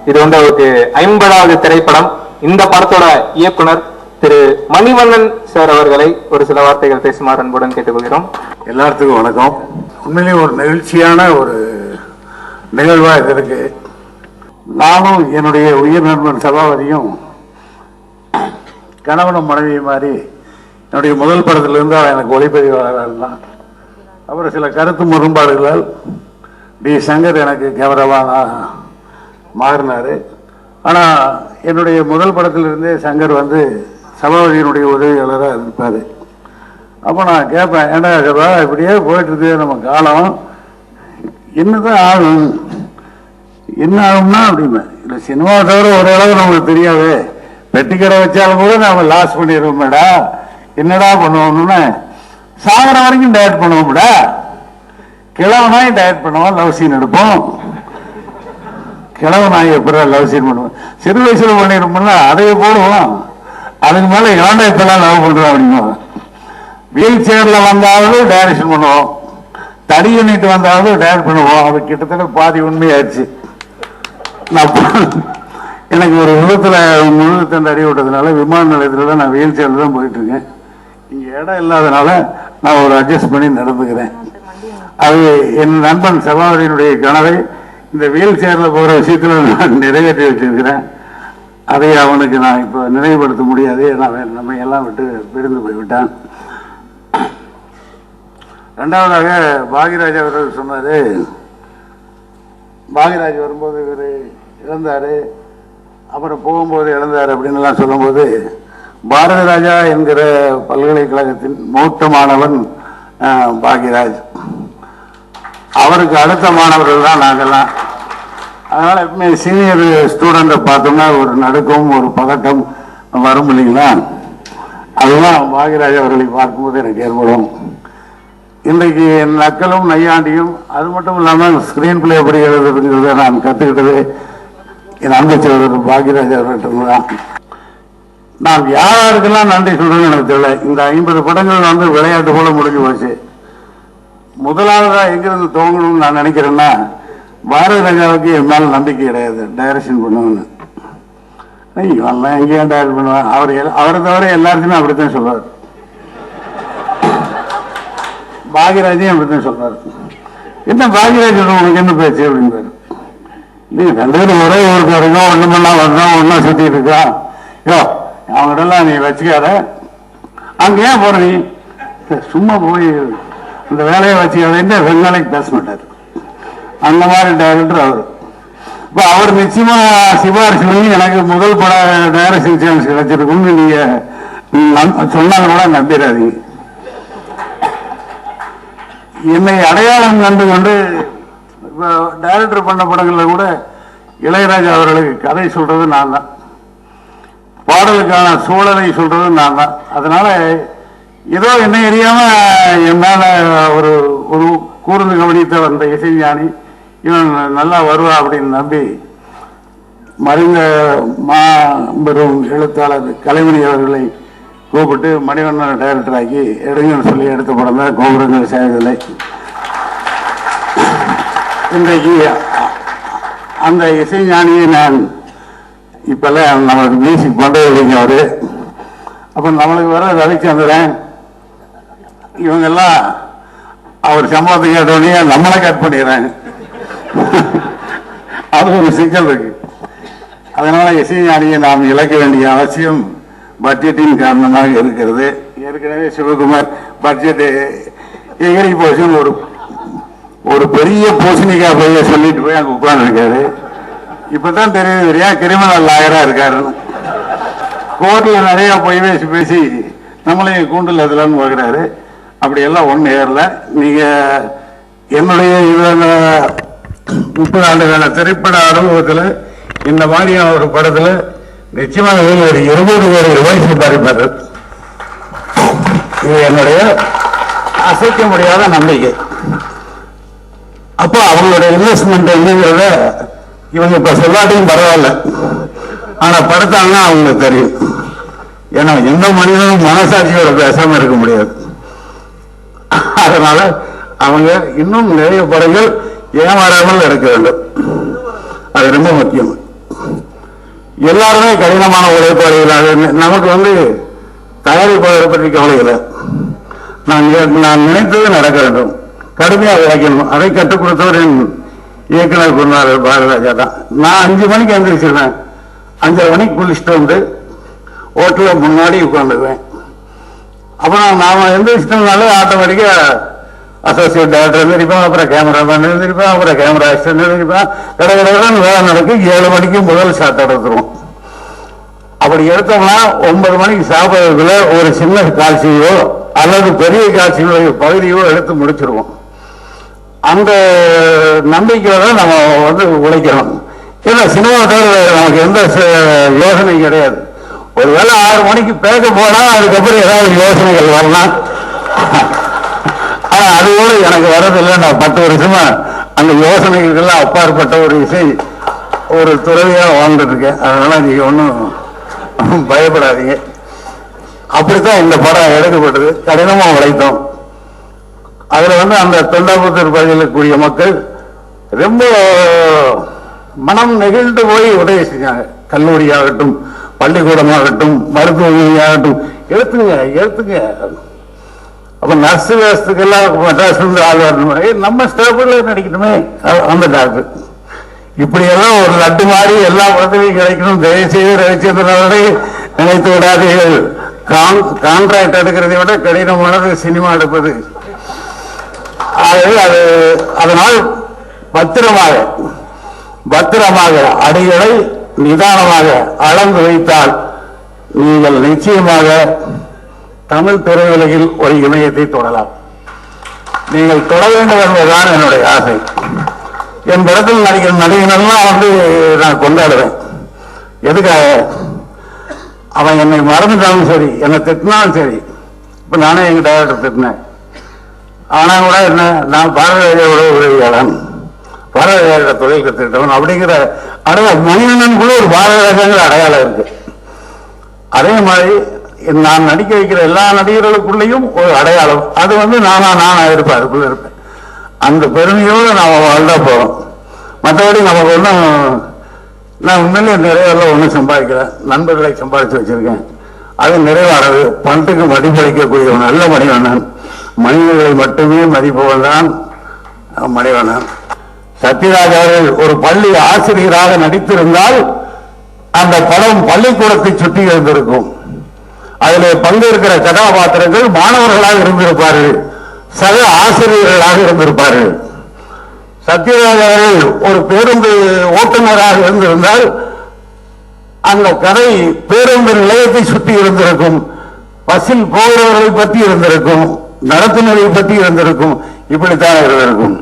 இது வந்து அவருக்கு 50வது திரைப்படம். இந்த படத்தோட இயக்குனர் திரு மணிவண்ணன் சார் அவர்களை ஒரு சில வார்த்தைகள் பேசுமாறு அன்புடன் கேட்டுக்கொள்கிறோம். எல்லாத்துக்கும் வணக்கம். உண்மையிலே ஒரு நெகிழ்ச்சியான ஒரு நிகழ்வா இது இருக்கு. நானும் என்னுடைய உயிர் நண்பன் சபாபதியும் கணவனும் மனைவி மாதிரி என்னுடைய முதல் படத்திலிருந்து எனக்கு ஒளிப்பதிவாளராக இருந்தான். அப்புறம் சில கருத்து முரண்பாடுகளால் டி சங்கர் எனக்கு கேமராவாக மாறினார். ஆனால் என்னுடைய முதல் படத்திலிருந்தே சங்கர் வந்து சபாபதியினுடைய உதவியாளராக இருப்பார். அப்போ நான் கேட்பேன், ஏன்னா சபா இப்படியே போயிட்டுருக்கு நம்ம காலம், என்னதான் ஆகும், என்ன ஆகும்னா அப்படிமே இல்லை, சினிமா தவிர ஓரளவு நமக்கு தெரியாது, பெட்டிக்கடை வச்சாலும் கூட நம்ம லாஸ் பண்ணிடுவோமேடா, என்னடா பண்ணுவோம்னு சாகிற வரைக்கும் டயட் பண்ணுவோம்டா, கிழவனாய் டயட் பண்ணுவோம், லவ் சீன் எடுப்போம், கிழவனாய் எப்படா லவ் சீன் பண்ணுவோம், சிறு வயசுல பண்ணிருப்போம்ல அதையே போடுவோம், அதுக்கு மேலே ஏன்டா இப்பெல்லாம் லவ் பண்ணுறோம் அப்படின்னா, வீல் சேர்ல வந்தாவது டைரக்ஷன் பண்ணுவோம், தடி பண்ணிட்டு வந்தாவது டைரக்ட் பண்ணுவோம். அது கிட்டத்தட்ட பாதி உண்மையாயிடுச்சு. எனக்கு ஒரு விபத்தில் முழுத்தண்டு அடி விட்டதுனால விமான நிலையத்தில் தான் நான் வீல் சேர்ல தான் போயிட்டு இருக்கேன். இங்கே இடம் இல்லாதனால நான் ஒரு அட்ஜஸ்ட் பண்ணி நடந்துக்கிறேன். அது என் நண்பன் சபாபதியினுடைய கனவை இந்த வீல் சேர்ல போகிற விஷயத்தில் நான் நிறைவேற்றி வச்சிருக்கிறேன். அதை அவனுக்கு நான் இப்போ நினைவுபடுத்த முடியாது, நான் நம்ம எல்லாம் விட்டு பிரிந்து போய்விட்டான். ரெண்டாவதாக பாக்யராஜ் அவர்கள் சொன்னார், பாக்யராஜ் வரும்போது இவர் இழந்தார், அப்புறம் போகும்போது இழந்தார் அப்படின்லாம் சொல்லும்போது, பாரதி ராஜா என்கிற பல்கலைக்கழகத்தின் மூத்த மாணவன் பாக்யராஜ், அவருக்கு அடுத்த மாணவர்கள் தான் நாங்கள்லாம். அதனால் எப்பவுமே சீனியர் ஸ்டூடெண்ட்டை பார்த்தோம்னா ஒரு நடுக்கம், ஒரு பதட்டம் வரும் இல்லைங்களா, அதுதான் பாக்யராஜ் அவர்களை பார்க்கும்போது எனக்கு ஏற்படும். இன்றைக்கு நக்கலும் நையாண்டியும் அது மட்டும் இல்லாமல் ஸ்கிரீன் பிளே எப்படி எழுதுறதுங்கிறத நான் கற்றுக்கிட்டது என் அன்பு சகோதரர் பாக்யராஜ் அவர்கிட்ட தான். நான் யாருக்கெல்லாம் நன்றி சொல்றேன்னு எனக்கு தெரியல. இந்த 50 படங்கள் வந்து விளையாட்டு போல முடிஞ்சு போச்சு. முதலாவதாக எங்கிருந்து துவங்கணும்னு நான் நினைக்கிறேன்னா, பாரதி ராஜாவுக்கு என் மேல நம்பிக்கை கிடையாது, டைரக்ஷன் பண்ணுவேன்னு. இவெல்லாம் எங்கேயும் டைரக்ட் பண்ணுவேன், அவரை தவிர எல்லாருக்குமே அப்படித்தான் சொல்றாரு. பாக்யராஜையும் அப்படித்தான் சொல்றாரு. என்ன பாக்யராஜ் உனக்கு என்ன பேச்சு அப்படின்றாரு. நீங்க ரெண்டு பேரும் ஒரே ஊருக்கு வரணும், ஒண்ணு பண்ணா வரணும், ஒன்னா சுத்திட்டு இருக்கா, யோ அவங்ககிட்டலாம் நீ வச்சுக்காத, அங்க ஏன் போற நீ, சும்மா போய் இந்த வேலையை வச்சுக்காத, வெங்காலைக்கு பேச மாட்டார். அந்த மாதிரி டைரக்டர் அவர். இப்போ அவர் நிச்சயமா சிபாரிசு பண்ணி எனக்கு முதல் பட டைரக்ஷன் சான்ஸ் கிடைச்சிருக்கும்னு நீங்க சொன்னாலும் கூட நம்பிடாதீங்க. என்னை அடையாளம் கண்டு கொண்டு இப்போ டைரக்டர் பண்ண படங்கள்ல கூட இளையராஜா அவர்களுக்கு கதை சொல்றது நான் தான், பாடலுக்கான சூழலை சொல்றது நான் தான். அதனால ஏதோ என்ன எரியாம என் மேல ஒரு ஒரு கூர்ந்து கவனித்த வந்த இசைஞானி இவன் நல்லா வருவா அப்படின்னு நம்பி மறைந்த மாபெரும் எழுத்தாளர் கலைமணி அவர்களை கூப்பிட்டு மணிவண்ணன் டைரக்டர் ஆக்கி எடுங்கன்னு சொல்லி எடுத்த படம் தான் கோபுரங்கள் சேவைகளை. இன்றைக்கு அந்த இசைஞானியை நான் இப்பெல்லாம் நம்மளுக்கு மியூசிக் பண்றது இல்லைங்க அவரு. அப்ப நம்மளுக்கு வர ரவிச்சந்திரன் இவங்கெல்லாம் அவர் சம்பளத்தை கேட்டோடனே நம்மளை கட் பண்ணிடுறாங்க. அது ஒரு சிக்கல் இருக்கு. அதனால இசைஞானியை நாம் இழக்க வேண்டிய அவசியம் பட்ஜெட்டின் காரணமாக இருக்கிறது. ஏற்கனவே சிவகுமார் பட்ஜெட் எகிரி போஷன் ஒரு பெரிய பூசணிக்காய் பைய சொல்லிட்டு போய் அங்க உட்கார்ந்து இருக்காரு. இப்பதான் தெரியுது ஏன் கிரிமினல் லாயரா இருக்காருன்னு. கோர்ட்ல நிறைய பொய் பேசி பேசி நம்மளையும் கூண்டல் எதுலன்னு பார்க்கிறாரு. அப்படி எல்லாம் ஒண்ணு ஏறல. நீங்க என்னுடைய 30 ஆண்டு கால திரைப்பட அனுபவத்தில் இந்த மாதிரியான ஒரு படத்துல நிச்சயமாக ஒரு 20 கோடி ரூபாய் சம்பாதிப்பாரு. இது என்னுடைய அசைக்க முடியாத நம்பிக்கை. அப்போ அவங்களுடைய இன்வெஸ்ட்மெண்ட் என்னங்கிறத இவங்க இப்ப சொல்லாட்டையும் பரவாயில்ல, ஆனா படுத்தாங்கன்னா அவங்களுக்கு தெரியும். ஏன்னா எந்த மனிதனும் மனசாட்சியோட பேசாம இருக்க முடியாது. அதனால அவங்க இன்னும் நிறைய படங்கள் ஏமாறாமல் இருக்க வேண்டும். அது ரொம்ப முக்கியம். எல்லாருமே கடினமான உழைப்பாளிகள். நமக்கு வந்து தயாரிப்பாளரை பற்றி கவலை இல்லை. நான் நினைத்தது நடக்க வேண்டும், கடுமையாக உழைக்கணும். அதை கற்றுக் கொடுத்தவர் என் இயக்குனர் குருநாதர் பாரதிராஜா தான். நான் 5 மணிக்கு எழுந்திரிச்சிருவேன். 5:30 மணிக்கு குளிச்சுட்டு வந்து ஹோட்டல முன்னாடி உட்காந்துக்குவேன். அப்புறம் நாம எந்திரிச்சிட்டோம்னாலே ஆட்டோமேட்டிக்கா அசோசியேட் டைரக்டர் எழுந்திருப்பேன், அப்புறம் கேமராமேன் எழுந்திருப்பேன், அப்புறம் கேமரா அசிஸ்டன்ட் எழுந்திருப்பேன். கடற்கடன் வேலை நடக்கு. 7 மணிக்கு முதல் ஷாட் எடுத்துருவோம். அப்படி எடுத்தோம்னா 9 மணிக்கு சாப்பிட்றதுக்குள்ள ஒரு சின்ன காட்சியோ அல்லது பெரிய காட்சிகளுடைய பகுதியோ எடுத்து முடிச்சிருவோம். அந்த நம்பிக்கையோட நம்ம வந்து உழைக்கணும். ஏன்னா சினிமா தவிர நமக்கு எந்த யோசனையும் கிடையாது. ஒருவேளை 6 மணிக்கு பேக்க போனா அதுக்கப்புறம் ஏதாவது யோசனைகள் வரலாம். ஆனா அது கூட எனக்கு வரதில்லை. நான் 10 வருஷமா அந்த யோசனைகளுக்கெல்லாம் அப்பாற்பட்ட ஒரு இசை ஒரு துறவியா வாழ்ந்துட்டு இருக்கேன். அதனால நீங்க ஒன்றும் பயப்படாதீங்க. அப்படித்தான் இந்த படம் எடுக்கப்பட்டது. கடினமா உழைத்தோம். அதுல வந்து அந்த தொண்டாமுத்தூர் பகுதியில் கூடிய மக்கள் ரொம்ப மனம் நெகிழ்ந்து போய் உதவி செஞ்சாங்க. கல்லூரியாகட்டும், பள்ளிக்கூடமாகட்டும், மருத்துவமனையாகட்டும், எடுத்துங்க. அப்ப நர்ஸ் வேஸ்துக்கெல்லாம் மெட்ராஸ்ல இருந்து ஆள் வரணும், நம்ம ஸ்டாஃப்ல நடிக்கணுமே அந்த டாக்டர். இப்படி எல்லாம் ஒரு லட்டு மாதிரி எல்லா உதவியும் கிடைக்கணும். தயவுசெய்து ரவிச்சந்திரனை நினைத்து விடாதீர்கள். கான்ட்ராக்ட் எடுக்கிறதை விட கடினமானது சினிமா எடுப்பது. அதனால் பத்திரமாக அடிகளை நிதானமாக அளந்து வைத்தால் நீங்கள் நிச்சயமாக தமிழ் திரையுலகில் ஒரு இமயத்தை தொடலாம். நீங்கள் தொட வேண்டும் என்பதுதான் என்னுடைய ஆசை. என் படத்தில் நடிக்கிற நடிகர்கள்லாம் வந்து நான் கொண்டாடுவேன். எதுக்காக? அவன் என்னை மறந்துட்டாலும் சரி, என்னை திட்டினாலும் சரி. இப்ப நானே எங்க டைரக்டர் திட்டினேன். ஆனா கூட என்ன, நான் பாரதியோட உதவியாளன், பாரதியாரோட தொழில் கற்றுக்கிட்டவன் அப்படிங்கிற அடையாளம் மனிதனுக்குள்ள ஒரு பாரதியாங்கிற அடையாளம் இருக்கு. அதே மாதிரி நான் நடிக்க வைக்கிற எல்லா நடிகர்களுக்குள்ளேயும் ஒரு அடையாளம். அது வந்து நானா இருப்பேன், அதுக்குள்ள இருப்பேன். அந்த பெருமையோடு நாம வாழ்ந்தா போறோம். மற்றபடி நமக்கு ஒன்றும், நான் உண்மையிலே நிறைவேறலாம் ஒன்றும் சம்பாதிக்கல. நண்பர்களை சம்பாதிச்சு வச்சிருக்கேன். அது நிறைவானது. பணத்துக்கு மதிப்பளிக்கக்கூடிய ஒரு நல்ல மனிதன். மனிதர்களை மட்டுமே மதிப்பவன் தான் மனிதன். சத்யராஜ் அவர்கள் ஒரு பள்ளி ஆசிரியராக நடித்திருந்தால் அந்த படம் பள்ளிக்கூடத்தை சுற்றி இருந்திருக்கும். அதில் பங்கேற்கிற கதாபாத்திரங்கள் மாணவர்களாக இருந்திருப்பார்கள், சக ஆசிரியர்களாக இருந்திருப்பார்கள். சத்யராஜ் அவர்கள் ஒரு பேருந்து ஓட்டுநராக இருந்திருந்தால் அந்த கதை பேருந்து நிலையத்தை சுற்றி இருந்திருக்கும், பஸ்ஸில் போகிறவர்களை பற்றி இருந்திருக்கும், நடத்துனரை பற்றி இருந்திருக்கும். இப்படித்தான் இருந்திருக்கும்.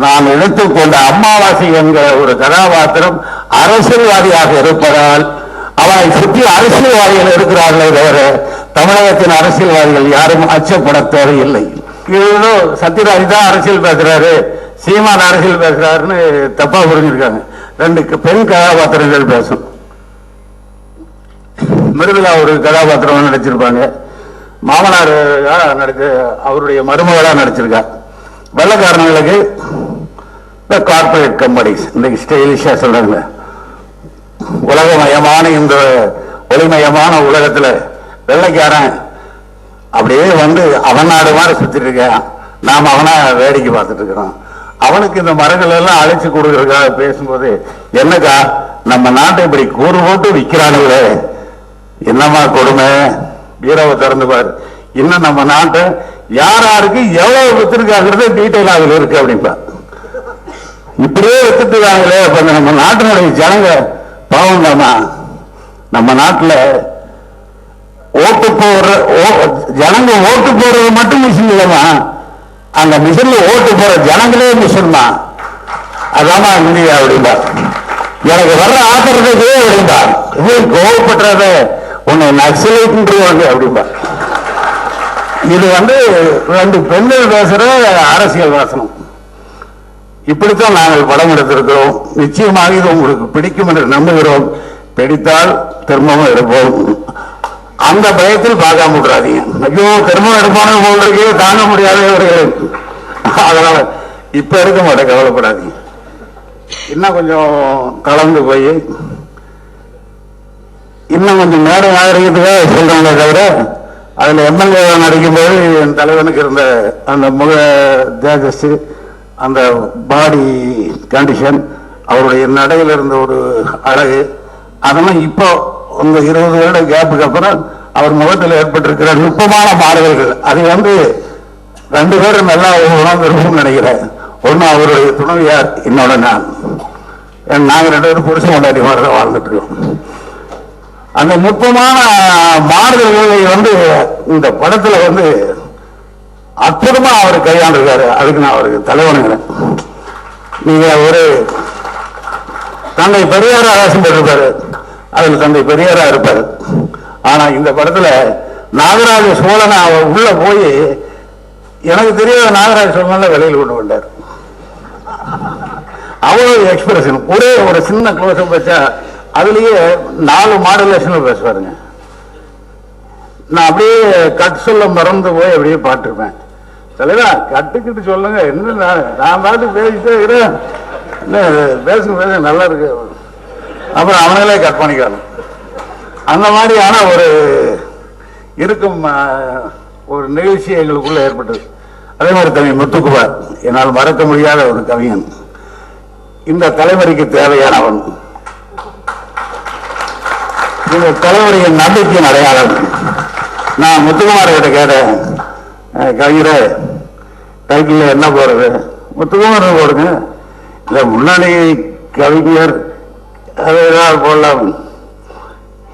நான் எடுத்துக்கொண்ட அம்மாவாசை என்கிற ஒரு கதாபாத்திரம் அரசியல்வாதியாக இருப்பதால் அவனை சுற்றி அரசியல்வாதிகள் இருக்கிறார்களே தவிர தமிழகத்தின் அரசியல்வாதிகள் யாரும் அச்சப்பட தேவையில்லை. ஏதோ சத்யராஜ் தான் அரசியல் பேசுறாரு, சீமான் அரசியல் பேசுறாருன்னு தப்பா புரிஞ்சிருக்காங்க. 2 பெண் கதாபாத்திரங்கள் பேசும். மிருதுலா ஒரு கதாபாத்திரம் நடிச்சிருப்பாங்க, மாமனார் நடிச்சு அவருடைய மருமகளா நடிச்சிருக்கா. வெள்ளக்காரங்களுக்கு இந்த கார்பரேட் கம்பெனிஸ், இந்த ஸ்டைலிஷா சொல்றாங்க, உலகமயமான இந்த ஒளிமயமான உலகத்துல வெள்ளைக்காரன் அப்படியே வந்து அவன் நாடு மாதிரி சுத்திட்டு இருக்கான். நாம அவனை வேடிக்கை பார்த்துட்டு இருக்கிறோம். அவனுக்கு இந்த மரங்கள் எல்லாம் அழைச்சு கொடுக்கறதுக்காக பேசும்போது, என்னக்கா நம்ம நாட்டை இப்படி கூறு போட்டு விற்கிறானுங்களே, என்னமா கொடுமை, பீரோவை திறந்து பாரு, இன்னும் நம்ம நாட்டை யாருக்கு எவ்வளவு வித்துருக்காங்கிறது டீட்டெயில் அதுல இருக்கு அப்படின்பா. இப்படியே வித்துட்டு இருக்காங்களே, அப்ப நம்ம நாட்டினுடைய ஜனங்க பாவம் தாமா. நம்ம நாட்டுல ஓட்டு போடுற ஜனங்க ஓட்டு போடுறது மட்டும் மிஷின் இல்லமா, அந்த மிஷின்ல ஓட்டு போற ஜனங்களே மிஷின்மா. அதாமா இந்தியா அப்படின்பா. எனக்கு வர்ற ஆத்திரத்துக்கு அப்படின்பா, இது கோவப்படுறத உன்னை நக்சலைட்ன்றுவாங்க அப்படின்பா. இது வந்து 2 பெண்கள் பேசுற அரசியல் வாசனம். இப்படித்தான் நாங்கள் படம் எடுத்திருக்கிறோம். நிச்சயமாக இது உங்களுக்கு பிடிக்கும் என்று நம்புகிறோம். பிடித்தால் திரும்பவும் எடுப்போம். அந்த பயத்தில் பார்க்காம விடுறாதீங்க. ஐயோ திரும்பவும் எடுப்பான போன்றே தாங்க முடியாதவர்கள், அதனால இப்ப இருக்க மாட்டேன், கவலைப்படாதீங்க. இன்னும் கொஞ்சம் கலந்து போய் இன்னும் கொஞ்சம் மேடை நாகரிகத்துக்காக சொல்றாங்களே தவிர அதுல எம்எல்ஏ நடிக்கும்போது என் தலைவனுக்கு இருந்த அந்த முக தேஜஸ், அந்த பாடி கண்டிஷன், அவருடைய நடையில் இருந்த ஒரு அழகு, அதெல்லாம் இப்போ இந்த 20 வருட கேப்புக்கு அப்புறம் அவர் முகத்தில் ஏற்பட்டிருக்கிற நுட்பமான மாறுதல்கள், அது வந்து 2 பேரும் நல்லா உணர்ந்திருக்கும் நினைக்கிறேன். ஒன்னு அவருடைய துணைவியார், இன்னொன்னு நான். நாங்க 2 பேரும் புருஷன் கொண்டாடி மாதிரி தான் வாழ்ந்துட்டு இருக்கோம். அந்த நுட்பமான மாறுதல்களை வந்து இந்த படத்துல வந்து அற்புதமா அவர் கையாண்டிருக்காரு. அதுக்கு நான் அவருக்கு தலைவனுங்கிறேன். நீங்க ஒரு தந்தை பெரியாரா ஆசம் போட்டிருப்பாரு, அதுல தந்தை பெரியாரா இருப்பாரு. ஆனா இந்த படத்துல நாகராஜ சோழன் அவர் உள்ள போய் எனக்கு தெரியாத நாகராஜ சோழன் வெளியில் கொண்டு வந்தார். அவ்வளவு எக்ஸ்பிரஷன், ஒரே ஒரு சின்ன க்ளோஸ்அப் வச்சா அதுலயே 4 மாடுலேஷன் பேசுவாருங்க. நான் அப்படியே கட் சொல்ல மறந்து போய் அப்படியே பாட்டுருப்பேன். தலைவா கட்டுக்கிட்டு சொல்லுங்க, என்ன நான் பாட்டு பேசிட்டே இருக்கிறேன், பேசுங்க நல்லா இருக்கு, அப்புறம் அவங்களே கட் பண்ணிக்கிறாங்க. அந்த மாதிரியான ஒரு இருக்கும் ஒரு நிகழ்ச்சி எங்களுக்குள்ள ஏற்பட்டது. அதே மாதிரி கவி முத்துக்குமார் என்னால் மறக்க முடியாத ஒரு கவிஞன், இந்த தலைமுறைக்கு தேவையானவன், இந்த தலைமுறையின் நம்பிக்கையின் அடையாளம். நான் முத்துக்குமார் கிட்ட கேட்டேன், கவிஞரே டைட்டில் என்ன போறது? முத்துக்குமார் போடுங்க. இல்ல முன்னாடி கவிஞர் அது ஏதாவது போடலாம்.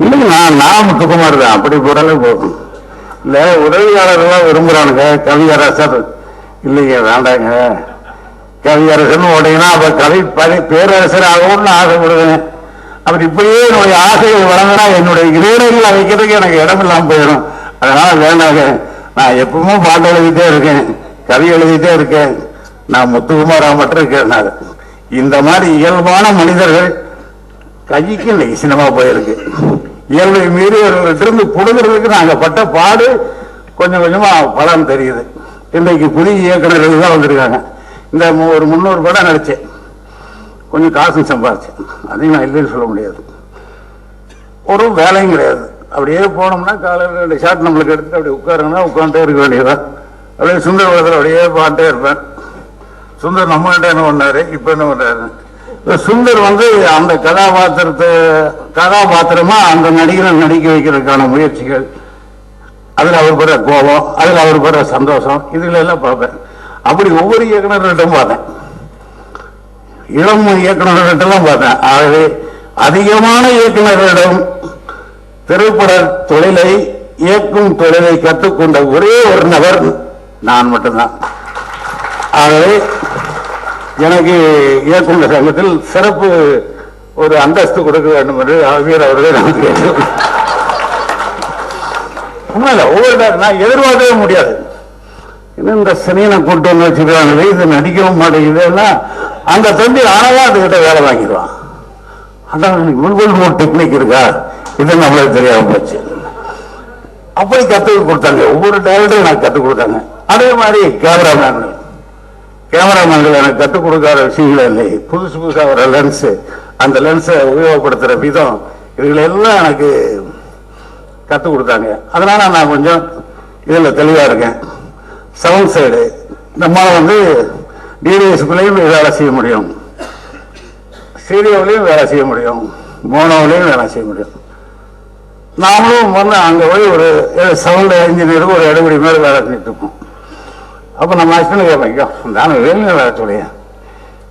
இல்லைங்க நான் முத்துக்குமார் தான், அப்படி போடாலே போதும். இல்ல உதவியாளர்கள்லாம் விரும்புறானுங்க கவியரசர். இல்லைங்க வேண்டாங்க, கவியரசன் உடையினா அப்ப பேரரசர் ஆகும்னு ஆசைப்படுவேன். அப்படி இப்படியே என்னுடைய ஆசைகள் வழங்கினா என்னுடைய இடையில வைக்கிறதுக்கு எனக்கு இடம் இல்லாமல் போயிடும். அதனால வேண்டாங்க, நான் எப்பவுமே பாட்டு எழுதிட்டே இருக்கேன், கவி எழுதிட்டே இருக்கேன், நான் முத்துக்குமாரா மட்டும் இருக்கேன். இந்த மாதிரி இயல்பான மனிதர்கள் கைக்கு இன்னைக்கு சினிமா போயிருக்கு. இயல்பை மீறி இருந்து புடுங்கிறதுக்கு நாங்க பட்ட பாடு கொஞ்சம் கொஞ்சமா பலன் தெரியுது. இன்றைக்கு புதிய இயக்குநர்கள் தான் வந்திருக்காங்க. இந்த ஒரு 300 படம் நடிச்சேன், கொஞ்சம் காசு சம்பாதிச்சேன், அதையும் நான் இல்லைன்னு சொல்ல முடியாது. ஒரு வேலையும் கிடையாது. அப்படியே போனோம்னா காலையில் 2 ஷாட் நம்மளுக்கு எடுத்துட்டு அப்படியே உட்காருங்கன்னா உட்காந்துட்டே இருக்க வேண்டியதான். அப்படியே சுந்தர் படத்தில் அப்படியே பாட்டே இருப்பேன். சுந்தர் நம்ம கிட்ட என்ன பண்ணாரு, இப்ப என்ன பண்றாரு? சுந்தர் வந்து அந்த கதாபாத்திரமா அந்த நடிகரை நடிக்க வைக்கிறதுக்கான முயற்சிகள், அதுல அவர் பெற கோபம், அதுல அவர் பெற சந்தோஷம், இதுல எல்லாம் பார்ப்பேன். அப்படி ஒவ்வொரு இயக்குநர்கிட்டும் பார்த்தேன், இளம் இயக்குநர்கிட்டலாம் பார்த்தேன். ஆகவே அதிகமான இயக்குநர்களிடம் திரைப்பட தொழிலை இயக்கும் தொழிலை கற்றுக்கொண்ட ஒரே ஒரு நபர் நான் மட்டும்தான். ஆகவே எனக்கு இயக்குநர் சங்கத்தில் சிறப்பு ஒரு அந்தஸ்து கொடுக்க வேண்டும் என்று ஆகியோர் அவர்களை நான் கேட்டேன். உண்மையில ஒவ்வொரு நான் எதிர்பார்க்கவே முடியாது. இன்னும் இந்த சினியனை கூட்டு வந்து வச்சுக்கிறாங்க, இது நடிக்கவும் மாட்டேங்குதுன்னா அந்த தம்பி ஆனவா அதுகிட்ட வேலை வாங்கிடுவான். அதான் முன்கொள் டெக்னிக் இருக்கா, இது நம்மளுக்கு தெரியாம போச்சு. அப்படி கற்றுக் கொடுத்தாங்க, ஒவ்வொரு டைரக்டரும் எனக்கு கற்றுக் கொடுத்தாங்க. அதே மாதிரி கேமராமேன்கள் எனக்கு கற்றுக் கொடுக்காத விஷயங்களே இல்லை. புதுசு புதுசாக வர லென்ஸு, அந்த லென்ஸை உபயோகப்படுத்துகிற விதம், இதுகளெல்லாம் எனக்கு கற்றுக் கொடுத்தாங்க. அதனால நான் கொஞ்சம் இதில் தெளிவாக இருக்கேன். சவுண்ட் சைடு நம்மளால் வந்து டிடிஎஸ்குள்ளேயும் வேலை செய்ய முடியும், ஸ்டீரியோவிலையும் வேலை செய்ய முடியும், மோனோவிலையும் வேலை செய்ய முடியும். நாமளும் வந்து அங்கே போய் ஒரு சவுண்ட் இன்ஜினியருக்கு ஒரு எடுபடி மேலே வேலை செஞ்சுட்டு இருப்போம். அப்போ நம்ம ஹஸ்பண்ட் கேட்பேன், நானும் வேலையை வேலை சொல்லியேன்.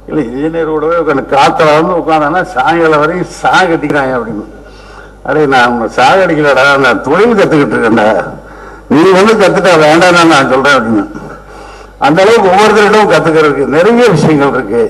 இல்லை இன்ஜினியர் கூடவே உட்காந்து காற்றுல வந்து உட்காந்தானா சாயங்காலம் வரைக்கும் சாக கட்டிக்கிறாங்க அப்படின்னு. அடே நான் சாக அடிக்கலடா, நான் தொழில் கற்றுக்கிட்டு இருக்கேன்டா, நீ வந்து கற்றுட்டா வேண்டாம் நான் சொல்கிறேன் அப்படின்னு. அந்த அளவுக்கு ஒவ்வொருத்தரிடம் கற்றுக்கிறதுக்கு நிறைய விஷயங்கள் இருக்கு.